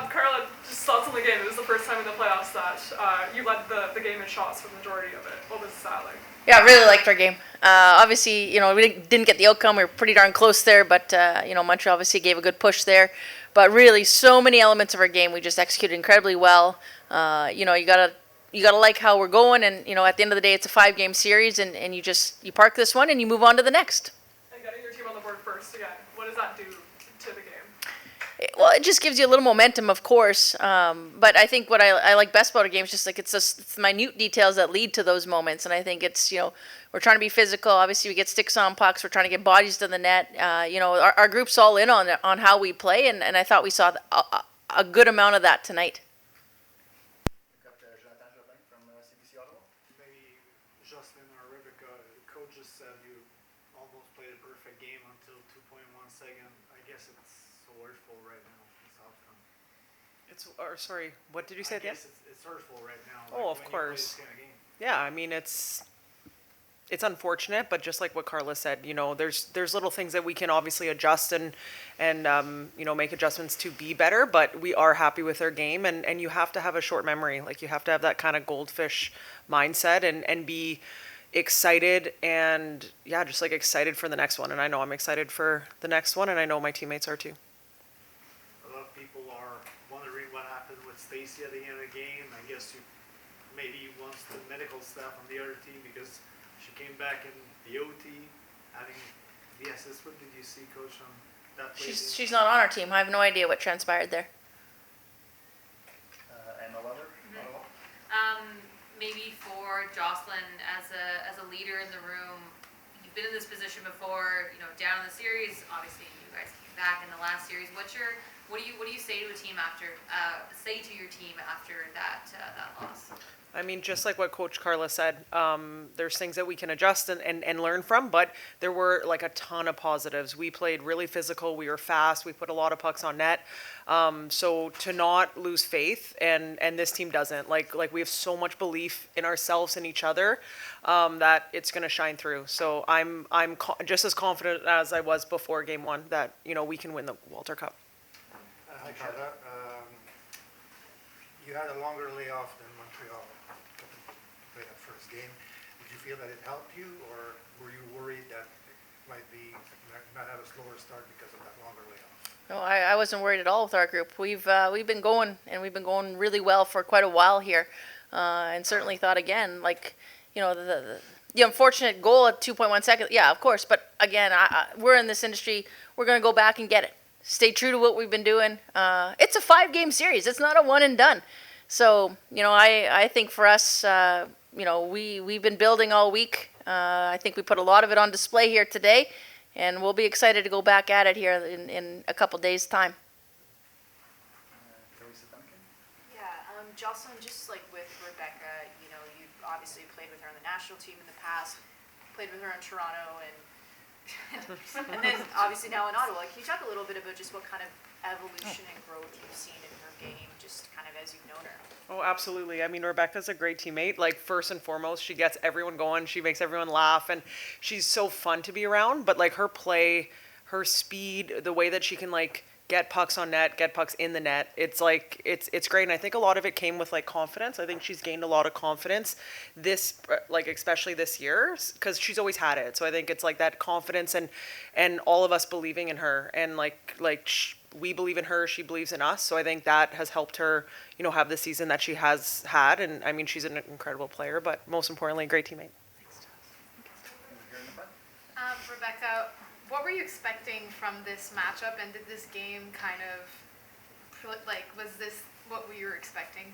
Carla, just thoughts on the game. It was the first time in the playoffs that you led the game in shots for the majority of it. What was that like? Yeah, I really liked our game. Obviously, we didn't get the outcome. We were pretty darn close there, but Montreal obviously gave a good push there. But really, so many elements of our game we just executed incredibly well. You gotta like how we're going, and at the end of the day, it's a 5-game series, and you park this one and you move on to the next. And getting your team on the board first again, what does that do to the game? Well, it just gives you a little momentum, of course. But I think what I like best about a game is just like it's minute details that lead to those moments. And I think it's we're trying to be physical. Obviously, we get sticks on pucks. We're trying to get bodies to the net. Our group's all in on how we play, and I thought we saw a good amount of that tonight. Maybe Jocelyne or Rebecca, coach just said you almost played a perfect game until 2.1 second. I guess it's so hurtful right now, this outcome. Sorry, what did you say I at the end? guess it's hurtful right now. Oh, like of when you play course. this kind of game. Yeah, I mean it's unfortunate, but just like what Carla said, there's little things that we can obviously adjust and make adjustments to be better, but we are happy with our game, and you have to have a short memory. Like, you have to have that kind of goldfish mindset and be excited, and just like excited for the next one. And I know I'm excited for the next one, and I know my teammates are too. A lot of people are wondering what happened with Stacy at the end of the game. I guess maybe wants the medical staff on the other team because she came back in the OT having the assist. What did you see, Coach, on that play? She's not on our team. I have no idea what transpired there. And the leather? Maybe for Jocelyne as a leader in the room, you've been in this position before. Down in the series, obviously you guys came back in the last series. What do you say to a team after that loss? I mean, just like what Coach Carla said, there's things that we can adjust and learn from, but there were like a ton of positives. We played really physical. We were fast. We put a lot of pucks on net. So to not lose faith, and this team doesn't. Like we have so much belief in ourselves and each other that it's going to shine through. So I'm just as confident as I was before Game 1 that we can win the Walter Cup. Hi, Carla. You had a longer layoff than Montreal to play that first game. Did you feel that it helped you, or were you worried that it might have a slower start because of that longer layoff? No, I wasn't worried at all with our group. We've been going, and we've been going really well for quite a while here, and certainly thought again, the unfortunate goal at 2.1 seconds. Yeah, of course, but again, we're in this industry. We're going to go back and get it. Stay true to what we've been doing. It's a 5-game series. It's not a one and done. So, I think for us, we've been building all week. I think we put a lot of it on display here today, and we'll be excited to go back at it here in a couple days' time. Yeah, Jocelyne, just like with Rebecca, you obviously played with her on the national team in the past, played with her in Toronto, and then obviously now in Ottawa. Can you talk a little bit about just what kind of evolution and growth you've seen in her game, just kind of as you've known her? Oh, absolutely. I mean, Rebecca's a great teammate. Like, first and foremost, she gets everyone going. She makes everyone laugh, and she's so fun to be around. But like her play, her speed, the way that she can get pucks on net, get pucks in the net. It's great. And I think a lot of it came with confidence. I think she's gained a lot of confidence especially this year, because she's always had it. So I think it's that confidence and all of us believing in her, and we believe in her, she believes in us. So I think that has helped her, have the season that she has had. And I mean, she's an incredible player, but most importantly, a great teammate. Rebecca, what were you expecting from this matchup, and did this game kind of, was this what you were expecting?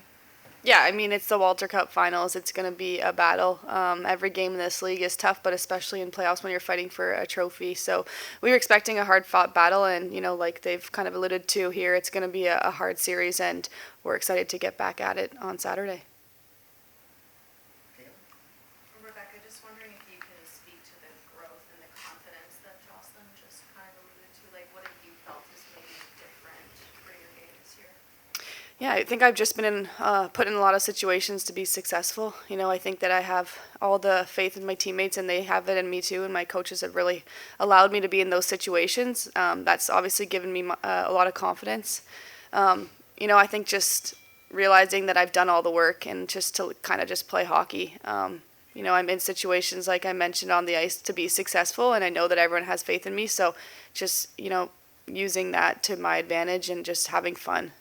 Yeah, I mean, it's the Walter Cup finals. It's going to be a battle. Every game in this league is tough, but especially in playoffs when you're fighting for a trophy. So we were expecting a hard-fought battle, and, like they've kind of alluded to here, it's going to be a hard series, and we're excited to get back at it on Saturday. Rebecca, just wondering if you can speak to the growth and the confidence that Jocelyne just kind of alluded to. What have you felt is maybe different for your game this year? Yeah, I think I've just been put in a lot of situations to be successful. I think that I have all the faith in my teammates, and they have it in me too, and my coaches have really allowed me to be in those situations. That's obviously given me a lot of confidence. I think just realizing that I've done all the work and just to kind of just play hockey. I'm in situations like I mentioned on the ice to be successful, and I know that everyone has faith in me. So just, using that to my advantage and just having fun.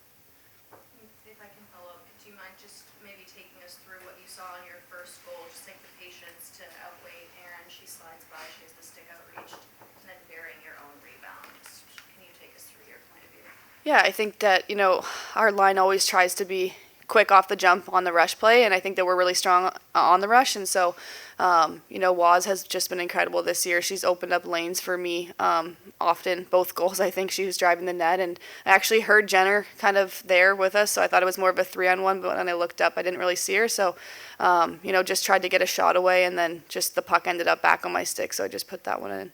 If I can follow up, do you mind just maybe taking us through what you saw in your first goal? Just like the patience to outweigh Erin. She slides by, she has the stick outreached, and then bearing your own rebound. Can you take us through your point of view? Yeah, I think that, our line always tries to be quick off the jump on the rush play, and I think that we're really strong on the rush. And so, Waz has just been incredible this year. She's opened up lanes for me often. Both goals, I think she was driving the net, and I actually heard Jenner kind of there with us, so I thought it was more of a 3-on-1, but when I looked up, I didn't really see her. So, just tried to get a shot away, and then just the puck ended up back on my stick, so I just put that one in.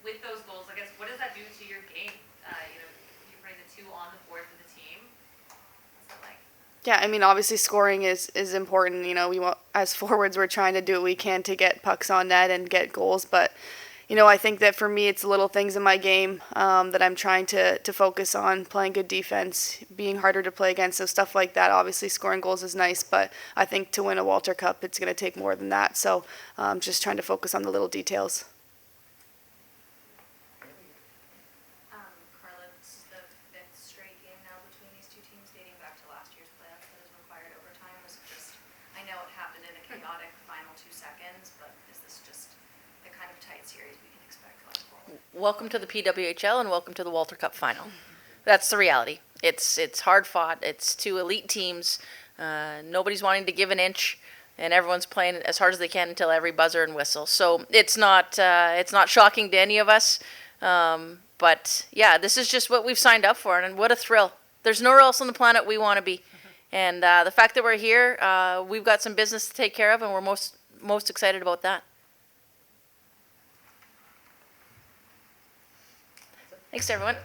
With those goals, I guess, what does that do to your game? You're putting the 2 on the board for the team. What's that like? Yeah, obviously scoring is important. We want, as forwards, we're trying to do what we can to get pucks on net and get goals. But, I think that for me, it's the little things in my game that I'm trying to focus on, playing good defense, being harder to play against. So stuff like that. Obviously, scoring goals is nice, but I think to win a Walter Cup, it's going to take more than that. So just trying to focus on the little details. Carla, this is the 5th straight game now between these two teams, dating back to last year's playoffs that has required overtime. Was it just, I know it happened in a chaotic final 2 seconds, but is this just the kind of tight series we can expect going forward? Welcome to the PWHL and welcome to the Walter Cup final. That's the reality. It's hard fought. It's 2 elite teams. Nobody's wanting to give an inch, and everyone's playing as hard as they can until every buzzer and whistle. So it's not shocking to any of us. But yeah, this is just what we've signed up for, and what a thrill. There's nowhere else on the planet we want to be. And the fact that we're here, we've got some business to take care of, and we're most excited about that. Thanks, everyone.